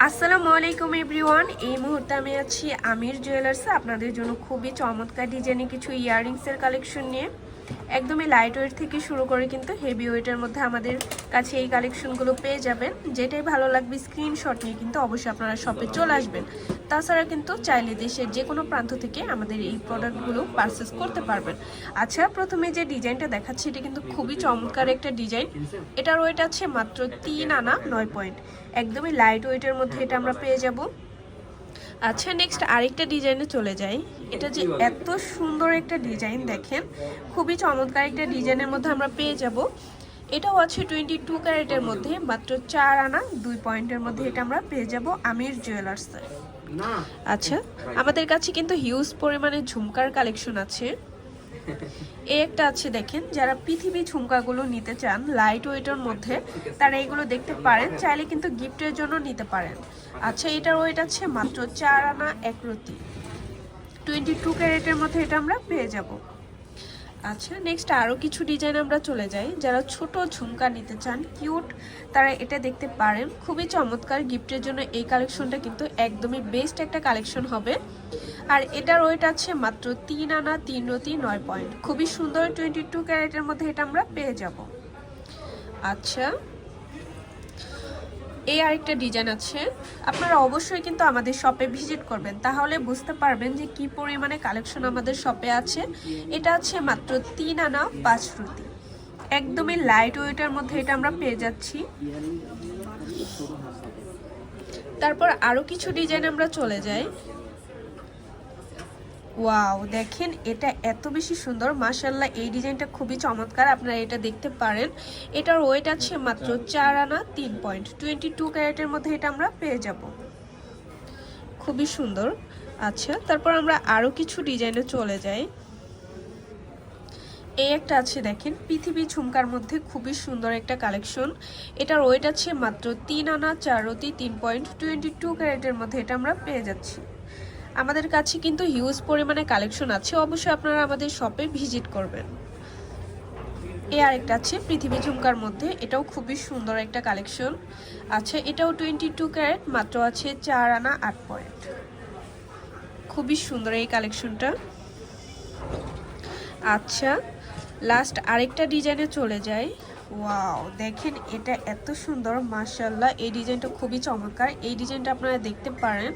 আসসালামু আলাইকুম এভরিওয়ান। এই মুহূর্তে আমি আছি আমির জুয়েলার্সে আপনাদের জন্য খুবই চমৎকার ডিজাইনের কিছু ইয়াররিংসের কালেকশন নিয়ে। একদমই লাইট ওয়েট থেকে শুরু করে কিন্তু হেভি ওয়েটের মধ্যে আমাদের কাছে এই কালেকশনগুলো পেয়ে যাবেন। যেটাই ভালো লাগবে স্ক্রিনশট নিয়ে কিন্তু অবশ্যই আপনারা শপে চলে আসবেন। তাছাড়া কিন্তু চাইলে দেশের যে কোনো প্রান্ত থেকে আমাদের এই প্রোডাক্টগুলো পারচেস করতে পারবেন। আচ্ছা, প্রথমে যে ডিজাইনটা দেখাচ্ছি এটা কিন্তু খুবই চমৎকার একটা ডিজাইন। এটার ওয়েট আছে মাত্র 3 আনা 9 পয়েন্ট। একদমই লাইট ওয়েটের মধ্যে এটা আমরা পেয়ে যাব। আচ্ছা, নেক্সট আরেকটা ডিজাইনে চলে যাই। এটা যে এত সুন্দর একটা ডিজাইন, দেখেন খুবই চমৎকার একটা ডিজাইনের মধ্যে আমরা পেয়ে যাব। এটাও আছে 22 ক্যারেটের মধ্যে, মাত্র 4 আনা 2 পয়েন্টের মধ্যে এটা আমরা পেয়ে যাব আমির জুয়েলার্সে। আচ্ছা, আমাদের কাছে কিন্তু হিউজ পরিমাণে ঝুমকার কালেকশন আছে। এই একটা আছে, দেখেন যারা পৃথিবী ঝুমকাগুলো নিতে চান লাইট ওয়েটের মধ্যে তারা এগুলো দেখতে পারেন, চাইলে কিন্তু গিফটের জন্য নিতে পারেন। আচ্ছা, এটার ওয়েট আছে মাত্র 4 আনা 1 রতি, 22 ক্যারেটের মধ্যে এটা আমরা পেয়ে যাব। আচ্ছা, নেক্সট আরও কিছু ডিজাইন আমরা চলে যাই। যারা ছোট ঝুমকা নিতে চান কিউট, তারা এটা দেখতে পারেন। খুবই চমৎকার, গিফটের জন্য এই কালেকশনটা কিন্তু একদমই বেস্ট একটা কালেকশন হবে। আর এটার ওয়েট আছে মাত্র 3 আনা 3 রতি 9 পয়েন্ট। খুবই সুন্দর 22 ক্যারেটের মধ্যে এটা আমরা পেয়ে যাব। আচ্ছা, এই আরেকটা ডিজাইন আছে। আপনারা অবশ্যই কিন্তু আমাদের শপে ভিজিট করবেন, তাহলে বুঝতে পারবেন যে কি পরিমাণে কালেকশন আমাদের শপে আছে। এটা আছে মাত্র 3 আনা 5 রতি, একদমই লাইট ওয়েটের মধ্যে এটা আমরা পেয়ে যাচ্ছি। তারপর আরও কিছু ডিজাইন আমরা চলে যাই। ওয়াও, দেখেন এটা এত বেশি সুন্দর, মাশাআল্লাহ। এই ডিজাইনটা খুবই চমৎকার, আপনারা এটা দেখতে পারেন। এটার ওয়েট আছে মাত্র 4 আনা 3 পয়েন্ট, 22 ক্যারেটের মধ্যে এটা আমরা পেয়ে যাব। খুবই সুন্দর। আচ্ছা, তারপর আমরা আরও কিছু ডিজাইনে চলে যাই। এই একটা আছে, দেখেন পৃথিবী ঝুমকার মধ্যে খুবই সুন্দর একটা কালেকশন। এটার ওয়েট আছে মাত্র 3 আনা 4 রতি 3 পয়েন্ট, 22 ক্যারেটের মধ্যে এটা আমরা পেয়ে যাচ্ছি। আমাদের কাছে কিন্তু হিউজ পরিমাণে কালেকশন আছে, অবশ্যই আপনারা আমাদের শপে ভিজিট করবেন। এই আরেকটা আছে পৃথিবী ঝুমকার মধ্যে, এটাও খুবই সুন্দর একটা কালেকশন। আচ্ছা, এটাও 22 ক্যারেট, মাত্র আছে 4 আনা 8 পয়েন্ট। খুবই সুন্দর এই কালেকশনটা। আচ্ছা, লাস্ট আরেকটা ডিজাইনে চলে যাই। ওয়াও, দেখেন এটা এত সুন্দর, মাশাআল্লাহ। এই ডিজাইনটা খুবই চমৎকার। এই ডিজাইনটা আপনারা দেখতে পারেন।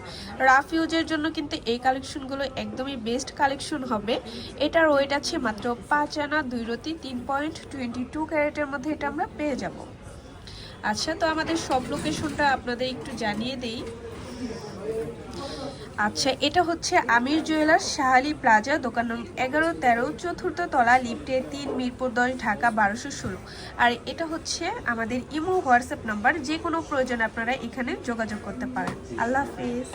রাফ ইউজের জন্য কিন্তু এই কালেকশনগুলো একদমই বেস্ট কালেকশন হবে। এটার ওয়েট আছে মাত্র 5 আনা 2 রতি 3 পয়েন্ট, 22 ক্যারেটের মধ্যে এটা আমরা পেয়ে যাব। আচ্ছা, তো আমাদের সব লোকেশনটা আপনাদের একটু জানিয়ে দেই। আচ্ছা, এটা হচ্ছে আমির জুয়েলার্স, শাহালি প্লাজা, দোকান নং 11-13, 4th তলা, লিফটে 3, মিরপুর 10, ঢাকা 1216। আর এটা হচ্ছে আমাদের ইমো হোয়াটসঅ্যাপ নাম্বার, যে কোনো প্রয়োজন আপনারা এখানে যোগাযোগ করতে পারেন। আল্লাহ হাফেজ।